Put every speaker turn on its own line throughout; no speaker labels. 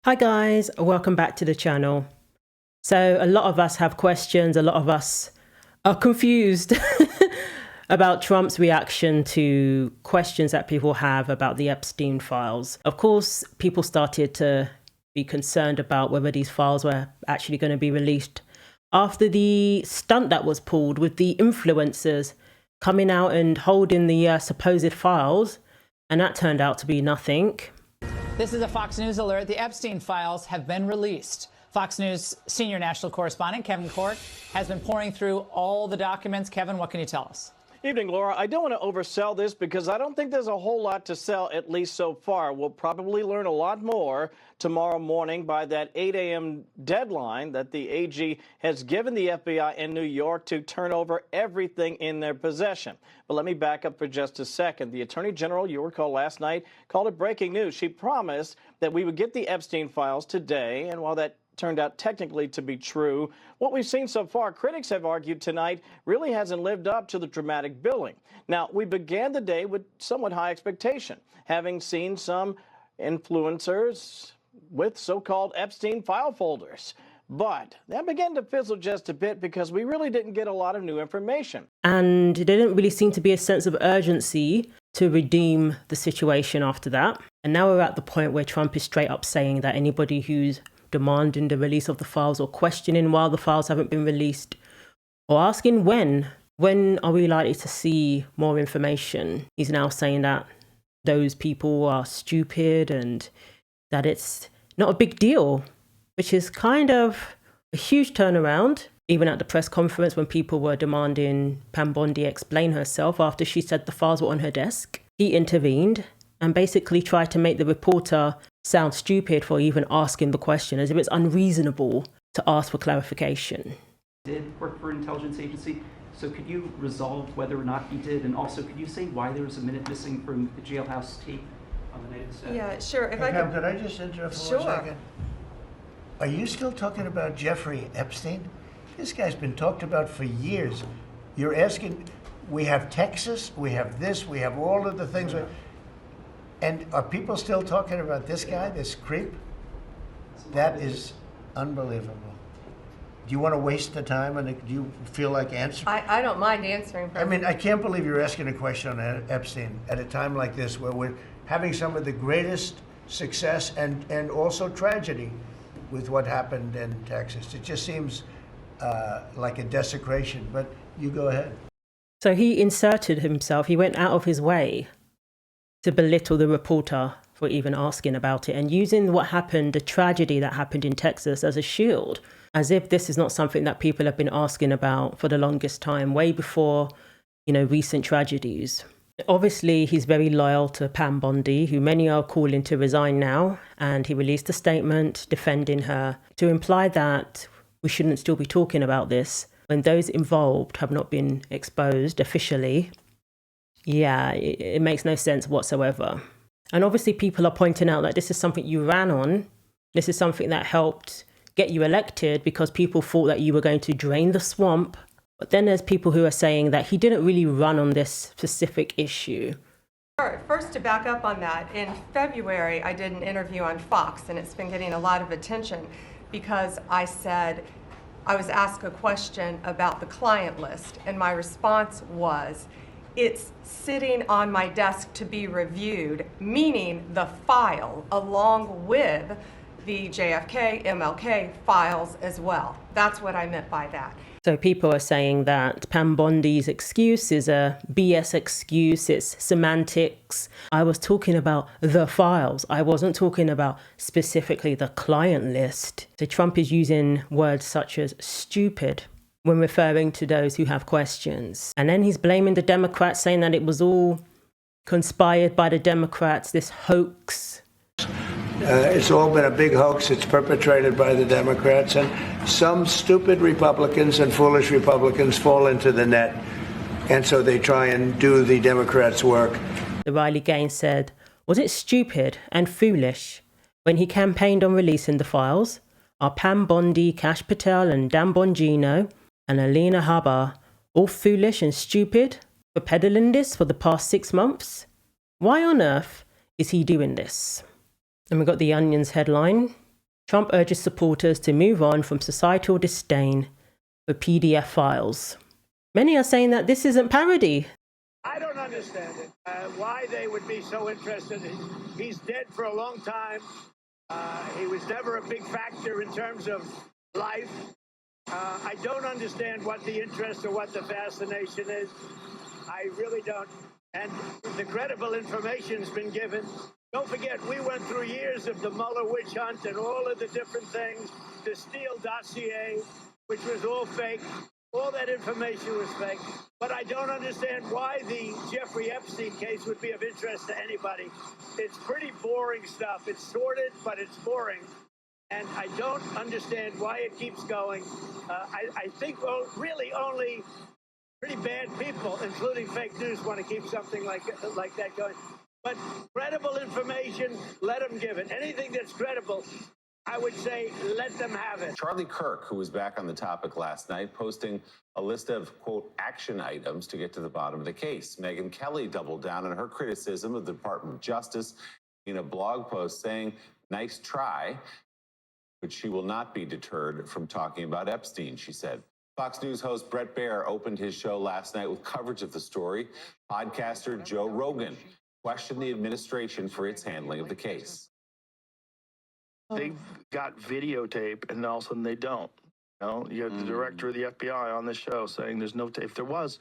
Hi guys, welcome back to the channel. So a lot of us have questions, a lot of us are confused about Trump's reaction to questions that people have about the Epstein files. Of course, people started to be concerned about whether these files were actually going to be released after the stunt that was pulled with the influencers coming out and holding the supposed files, and that turned out to be nothing.
This is a Fox News alert. The Epstein files have been released. Fox News senior national correspondent Kevin Kirk has been pouring through all the documents. Kevin, what can you tell us?
Evening, Laura. I don't want to oversell this because I don't think there's a whole lot to sell, at least so far. We'll probably learn a lot more tomorrow morning by that 8 a.m. deadline that the AG has given the FBI in New York to turn over everything in their possession. But let me back up for just a second. The Attorney General, you recall last night, called it breaking news. She promised that we would get the Epstein files today, and while that turned out technically to be true, what we've seen so far, critics have argued tonight, really hasn't lived up to the dramatic billing. Now, we began the day with somewhat high expectation, having seen some influencers with so-called Epstein file folders. But that began to fizzle just a bit because we really didn't get a lot of new information.
And there didn't really seem to be a sense of urgency to redeem the situation after that. And now we're at the point where Trump is straight up saying that anybody who's demanding the release of the files or questioning why the files haven't been released or asking when are we likely to see more information, he's now saying that those people are stupid and that it's not a big deal, which is kind of a huge turnaround. Even at the press conference when people were demanding Pam Bondi explain herself after she said the files were on her desk, he intervened and basically tried to make the reporter sound stupid for even asking the question, as if it's unreasonable to ask for clarification.
Did work for an intelligence agency, so could you resolve whether or not he did? And also, could you say why there was a minute missing from the jailhouse tape on the night of the staff?
Yeah, sure. If
Pam, could I just interrupt for 1 second? Are you still talking about Jeffrey Epstein? This guy's been talked about for years. You're asking, we have Texas, we have this, we have all of the things. And are people still talking about this guy, this creep? That is unbelievable. Do you want to waste the time, and do you feel like answering?
I don't mind answering.
I mean, I can't believe you're asking a question on Epstein at a time like this, where we're having some of the greatest success and also tragedy with what happened in Texas. It just seems like a desecration, but you go ahead.
So he inserted himself, he went out of his way to belittle the reporter for even asking about it and using what happened, the tragedy that happened in Texas, as a shield, as if this is not something that people have been asking about for the longest time, way before, recent tragedies. Obviously, he's very loyal to Pam Bondi, who many are calling to resign now, and he released a statement defending her to imply that we shouldn't still be talking about this when those involved have not been exposed officially. Yeah, it makes no sense whatsoever. And obviously people are pointing out that this is something you ran on. This is something that helped get you elected because people thought that you were going to drain the swamp. But then there's people who are saying that he didn't really run on this specific issue.
All right, first to back up on that, in February I did an interview on Fox, and it's been getting a lot of attention because I said I was asked a question about the client list, and my response was, it's sitting on my desk to be reviewed, meaning the file along with the JFK, MLK files as well. That's what I meant by that.
So people are saying that Pam Bondi's excuse is a BS excuse, it's semantics. I was talking about the files. I wasn't talking about specifically the client list. So Trump is using words such as stupid when referring to those who have questions. And then he's blaming the Democrats, saying that it was all conspired by the Democrats, this hoax.
It's all been a big hoax. It's perpetrated by the Democrats, and some stupid Republicans and foolish Republicans fall into the net, and so they try and do the Democrats' work.
The Riley Gaines said, was it stupid and foolish when he campaigned on releasing the files? Are Pam Bondi, Kash Patel and Dan Bongino and Alina Habba all foolish and stupid for peddling this for the past 6 months? Why on earth is he doing this? And we got the Onion's headline, Trump urges supporters to move on from societal disdain for PDF files. Many are saying that this isn't parody.
I don't understand it. Why they would be so interested. He's dead for a long time. He was never a big factor in terms of life. I don't understand what the interest or what the fascination is. I really don't. And the credible information's been given. Don't forget, we went through years of the Mueller witch hunt and all of the different things, the Steele dossier, which was all fake. All that information was fake. But I don't understand why the Jeffrey Epstein case would be of interest to anybody. It's pretty boring stuff. It's sordid, but it's boring. And I don't understand why it keeps going. I think really only pretty bad people, including fake news, want to keep something like that going. But credible information, let them give it. Anything that's credible, I would say let them have it.
Charlie Kirk, who was back on the topic last night, posting a list of, quote, action items to get to the bottom of the case. Megyn Kelly doubled down on her criticism of the Department of Justice in a blog post saying, nice try, but she will not be deterred from talking about Epstein, she said. Fox News host Bret Baier opened his show last night with coverage of the story. Podcaster Joe Rogan questioned the administration for its handling of the case.
They've got videotape, and all of a sudden they don't. You know, you have the director of the FBI on the show saying there's no tape. If there was,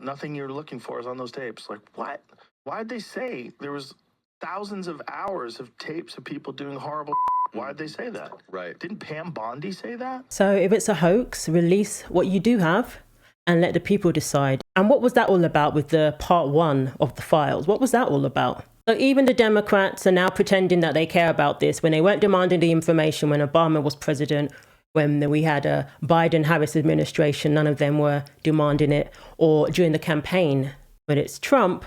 nothing you're looking for is on those tapes. Like, what? Why'd they say there was thousands of hours of tapes of people doing horrible? Why'd they say that?
Right.
Didn't Pam Bondi say that?
So if it's a hoax, release what you do have and let the people decide. And what was that all about with the part 1 of the files? What was that all about? So even the Democrats are now pretending that they care about this when they weren't demanding the information when Obama was president, when we had a Biden-Harris administration, none of them were demanding it, or during the campaign. When it's Trump,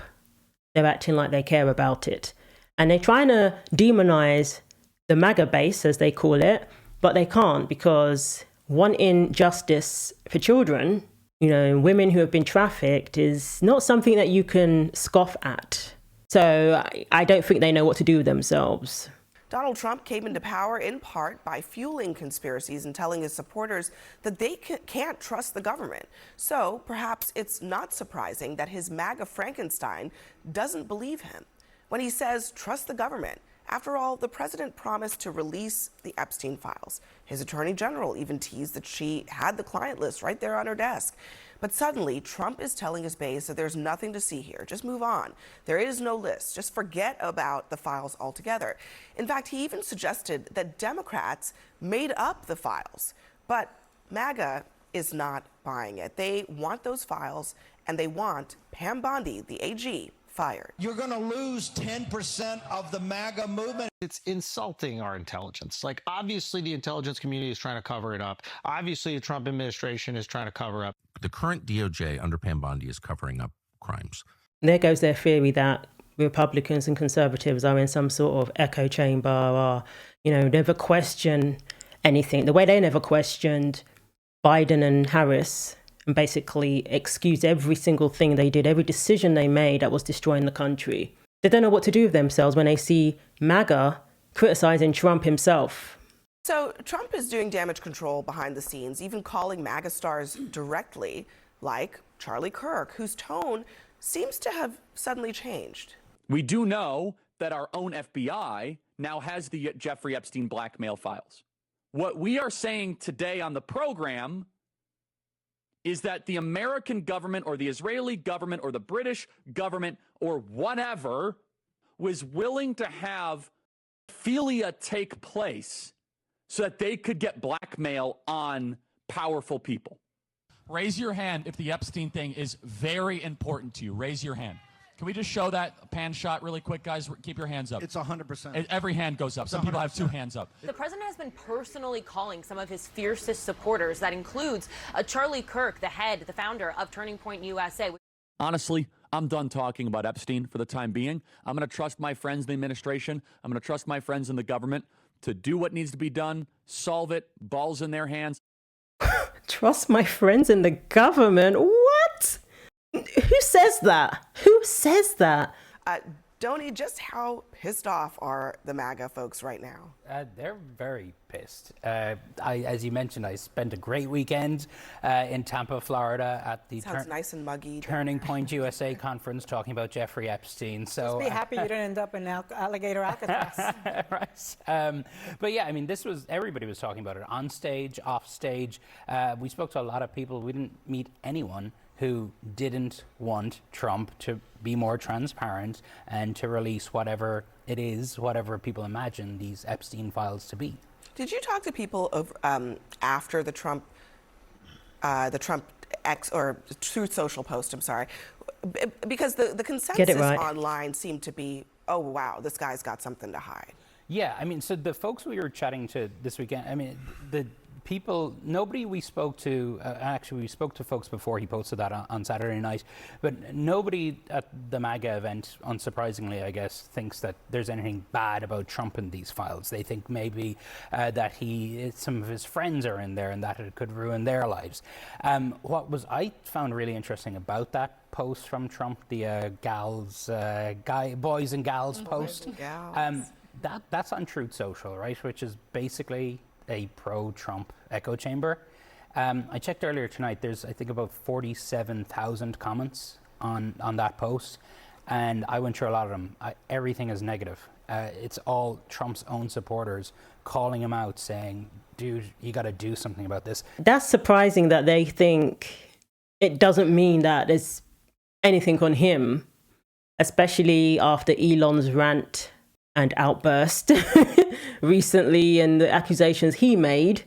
they're acting like they care about it. And they're trying to demonize the MAGA base, as they call it, but they can't, because wanting justice for children, you know, women who have been trafficked, is not something that you can scoff at. So I don't think they know what to do with themselves.
Donald Trump came into power in part by fueling conspiracies and telling his supporters that they can't trust the government. So perhaps it's not surprising that his MAGA Frankenstein doesn't believe him when he says, trust the government. After all, the president promised to release the Epstein files. His attorney general even teased that she had the client list right there on her desk. But suddenly, Trump is telling his base that there's nothing to see here. Just move on. There is no list. Just forget about the files altogether. In fact, he even suggested that Democrats made up the files. But MAGA is not buying it. They want those files, and they want Pam Bondi, the AG, fired.
You're going to lose 10% of the MAGA movement.
It's insulting our intelligence. Like, obviously, the intelligence community is trying to cover it up. Obviously, the Trump administration is trying to cover up.
The current DOJ under Pam Bondi is covering up crimes.
There goes their theory that Republicans and conservatives are in some sort of echo chamber, or, you know, never question anything. The way they never questioned Biden and Harris, and basically excused every single thing they did, every decision they made that was destroying the country. They don't know what to do with themselves when they see MAGA criticizing Trump himself.
So Trump is doing damage control behind the scenes, even calling MAGA stars directly, like Charlie Kirk, whose tone seems to have suddenly changed.
We do know that our own FBI now has the Jeffrey Epstein blackmail files. What we are saying today on the program is that the American government or the Israeli government or the British government or whatever was willing to have pedophilia take place so that they could get blackmail on powerful people.
Raise your hand if the Epstein thing is very important to you. Raise your hand. Can we just show that pan shot really quick, guys? Keep your hands up.
It's 100%.
Every hand goes up. Some people have 2 hands up.
The president has been personally calling some of his fiercest supporters. That includes Charlie Kirk, the founder of Turning Point USA.
Honestly, I'm done talking about Epstein for the time being. I'm going to trust my friends in the administration. I'm going to trust my friends in the government to do what needs to be done, solve it, balls in their hands.
Trust my friends in the government? What? Who says that? Who says that?
Doni, just how pissed off are the MAGA folks right now?
They're very pissed. As you mentioned, I spent a great weekend in Tampa, Florida at the
Sounds nice and muggy.
Turning Point USA conference talking about Jeffrey Epstein. So
just be happy you didn't end up in alligator Alcatraz.
Right. But yeah, I mean, everybody was talking about it on stage, off stage. We spoke to a lot of people. We didn't meet anyone who didn't want Trump to be more transparent and to release whatever it is, whatever people imagine these Epstein files to be.
Did you talk to people after the Trump X or Truth Social post? I'm sorry, because the consensus online seemed to be, oh wow, this guy's got something to hide.
Yeah, I mean, so the folks we were chatting to this weekend, I mean, nobody we spoke to, actually we spoke to folks before he posted that on Saturday night, but nobody at the MAGA event, unsurprisingly, I guess, thinks that there's anything bad about Trump in these files. They think maybe that some of his friends are in there and that it could ruin their lives. I found really interesting about that post from Trump, the boys and gals post. That's on Truth Social, right, which is basically a pro-Trump echo chamber. I checked earlier tonight, there's I think about 47,000 comments on that post, and I went through a lot of them. Everything is negative. It's all Trump's own supporters calling him out, saying, dude, you got to do something about this.
That's surprising that they think it doesn't mean that there's anything on him, especially after Elon's rant and outburst recently and the accusations he made.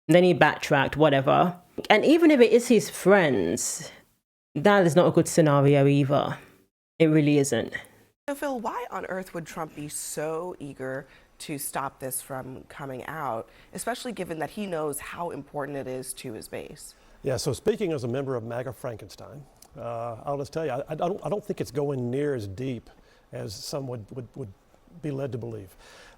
And then he backtracked, whatever. And even if it is his friends, that is not a good scenario either. It really isn't.
So Phil, why on earth would Trump be so eager to stop this from coming out, especially given that he knows how important it is to his base?
Yeah, so speaking as a member of MAGA Frankenstein, I'll just tell you, I don't think it's going near as deep as some would be led to believe.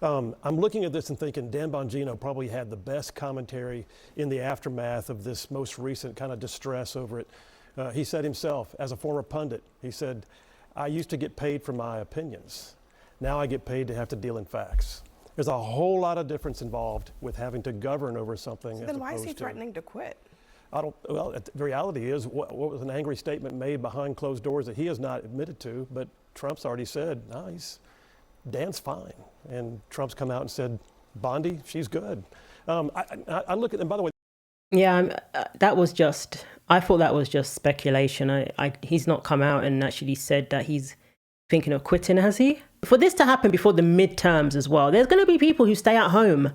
I'm looking at this and thinking Dan Bongino probably had the best commentary in the aftermath of this most recent kind of distress over it. He said himself, as a former pundit, he said, I used to get paid for my opinions. Now I get paid to have to deal in facts. There's a whole lot of difference involved with having to govern over something.
So then why is he threatening to quit?
Well, the reality is, what was an angry statement made behind closed doors that he has not admitted to, but Trump's already said, no, Dan's fine. And Trump's come out and said, Bondi, she's good. I look at, and by the way.
Yeah, I thought that was just speculation. He's not come out and actually said that he's thinking of quitting, has he? For this to happen before the midterms as well, there's going to be people who stay at home.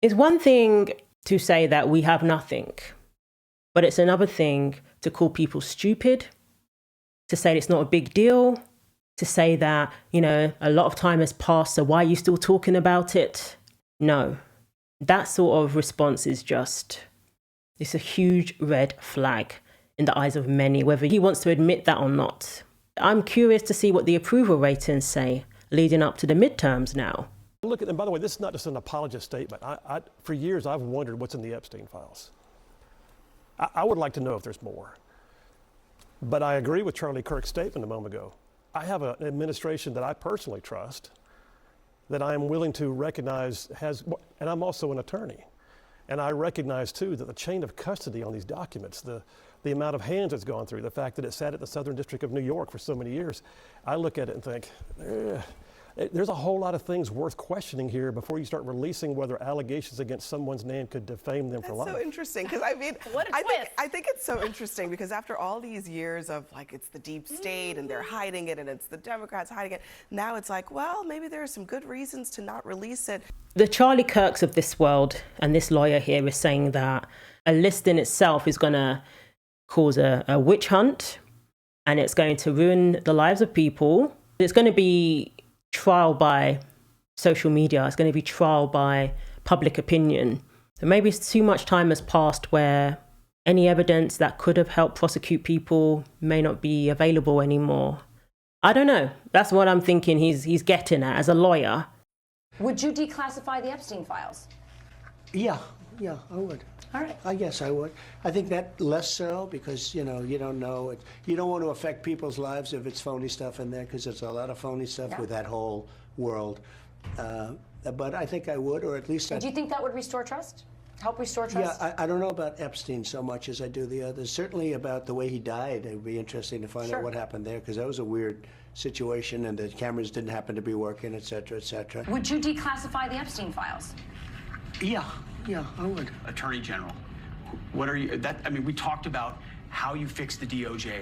It's one thing to say that we have nothing, but it's another thing to call people stupid, to say it's not a big deal, to say that, a lot of time has passed, so why are you still talking about it? No, that sort of response is it's a huge red flag in the eyes of many, whether he wants to admit that or not. I'm curious to see what the approval ratings say leading up to the midterms now.
Look at, and by the way, this is not just an apologist statement. For years, I've wondered what's in the Epstein files. I would like to know if there's more. But I agree with Charlie Kirk's statement a moment ago. I have an administration that I personally trust, that I am willing to recognize and I'm also an attorney. And I recognize too that the chain of custody on these documents, the amount of hands it's gone through, the fact that it sat at the Southern District of New York for so many years, I look at it and think, there's a whole lot of things worth questioning here before you start releasing whether allegations against someone's name could defame them for life.
That's so interesting, because I think it's so interesting because after all these years of it's the deep state and they're hiding it and it's the Democrats hiding it, now it's well, maybe there are some good reasons to not release it.
The Charlie Kirks of this world and this lawyer here is saying that a list in itself is going to cause a witch hunt and it's going to ruin the lives of people. It's going to be trial by social media. It's going to be trial by public opinion. And maybe too much time has passed where any evidence that could have helped prosecute people may not be available anymore. I don't know. That's what I'm thinking he's getting at as a lawyer.
Would you declassify the Epstein files?
Yeah, I would.
All right.
I guess I would. I think that less so because, you don't know. You don't want to affect people's lives if it's phony stuff in there because there's a lot of phony stuff with that whole world. But I think I would, or at least
Do you think that would restore trust? Help restore trust?
Yeah, I don't know about Epstein so much as I do the others. Certainly about the way he died. It would be interesting to find out what happened there because that was a weird situation and the cameras didn't happen to be working, et cetera, et cetera.
Would you declassify the Epstein files?
Yeah, I would.
Attorney General, what are you, we talked about how you fix the DOJ.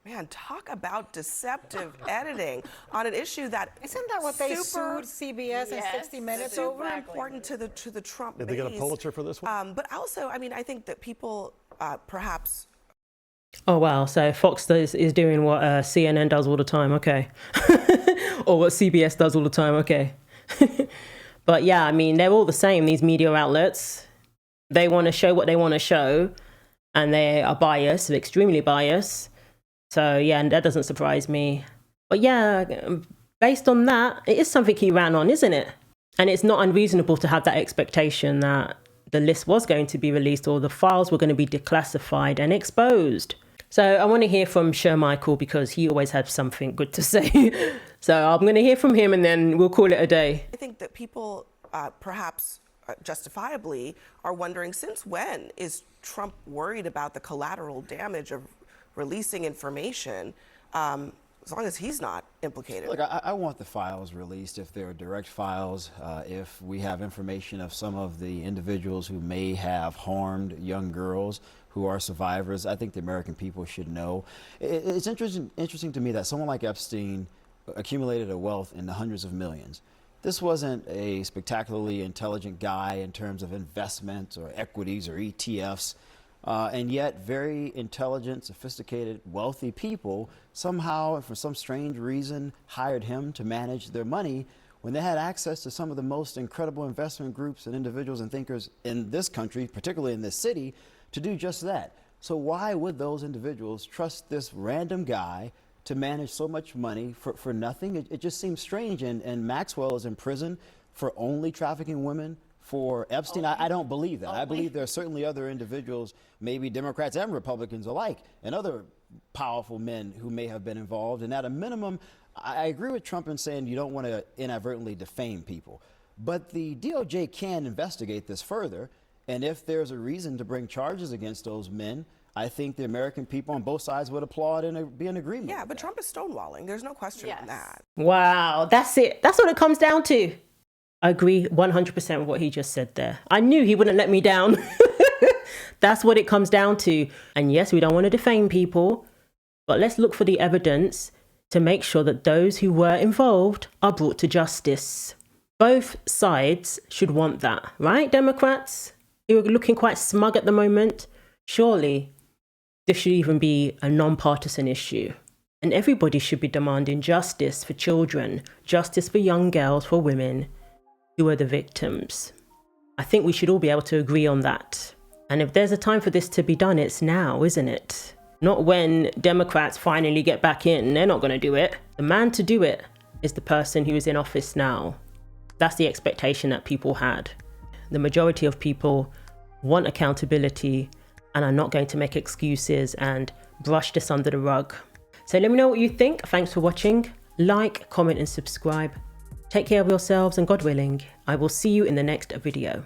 Man, talk about deceptive editing on an issue that
isn't that what they sued CBS and 60 Minutes over?
Super important to the Trump
Did they get a
base.
Pulitzer for this one?
But also, I think that people perhaps.
Oh wow! So Fox is doing what CNN does all the time, okay, or what CBS does all the time, okay. But yeah, I mean, they're all the same. These media outlets, they want to show what they want to show, and they are biased, extremely biased. So yeah, and that doesn't surprise me. But yeah, based on that, it is something he ran on, isn't it? And it's not unreasonable to have that expectation that the list was going to be released or the files were going to be declassified and exposed. So I want to hear from Shermichael because he always has something good to say. So I'm going to hear from him and then we'll call it a day.
I think that people perhaps justifiably are wondering, since when is Trump worried about the collateral damage of releasing information, as long as he's not implicated?
Look, I want the files released if they're direct files, if we have information of some of the individuals who may have harmed young girls who are survivors. I think the American people should know. It's interesting to me that someone like Epstein accumulated a wealth in the hundreds of millions. This wasn't a spectacularly intelligent guy in terms of investments or equities or ETFs. And yet very intelligent, sophisticated, wealthy people somehow, for some strange reason, hired him to manage their money when they had access to some of the most incredible investment groups and individuals and thinkers in this country, particularly in this city, to do just that. So why would those individuals trust this random guy to manage so much money for nothing? It just seems strange. And Maxwell is in prison for only trafficking women. For Epstein, I don't believe that. I believe there are certainly other individuals, maybe Democrats and Republicans alike, and other powerful men who may have been involved. And at a minimum, I agree with Trump in saying you don't want to inadvertently defame people. But the DOJ can investigate this further. And if there's a reason to bring charges against those men, I think the American people on both sides would applaud and be in agreement.
Yeah, but Trump is stonewalling. There's no question on that.
Wow, that's it. That's what it comes down to. I agree 100% with what he just said there. I knew he wouldn't let me down. That's what it comes down to. And yes, we don't want to defame people, but let's look for the evidence to make sure that those who were involved are brought to justice. Both sides should want that, right, Democrats? You're looking quite smug at the moment. Surely this should even be a non-partisan issue. And everybody should be demanding justice for children, justice for young girls, for women who are the victims. I think we should all be able to agree on that. And if there's a time for this to be done, it's now, isn't it? Not when Democrats finally get back in. They're not going to do it. The man to do it is the person who is in office now. That's the expectation that people had. The majority of people want accountability and are not going to make excuses and brush this under the rug. So let me know what you think. Thanks for watching. Like, comment and subscribe. Take care of yourselves and God willing, I will see you in the next video.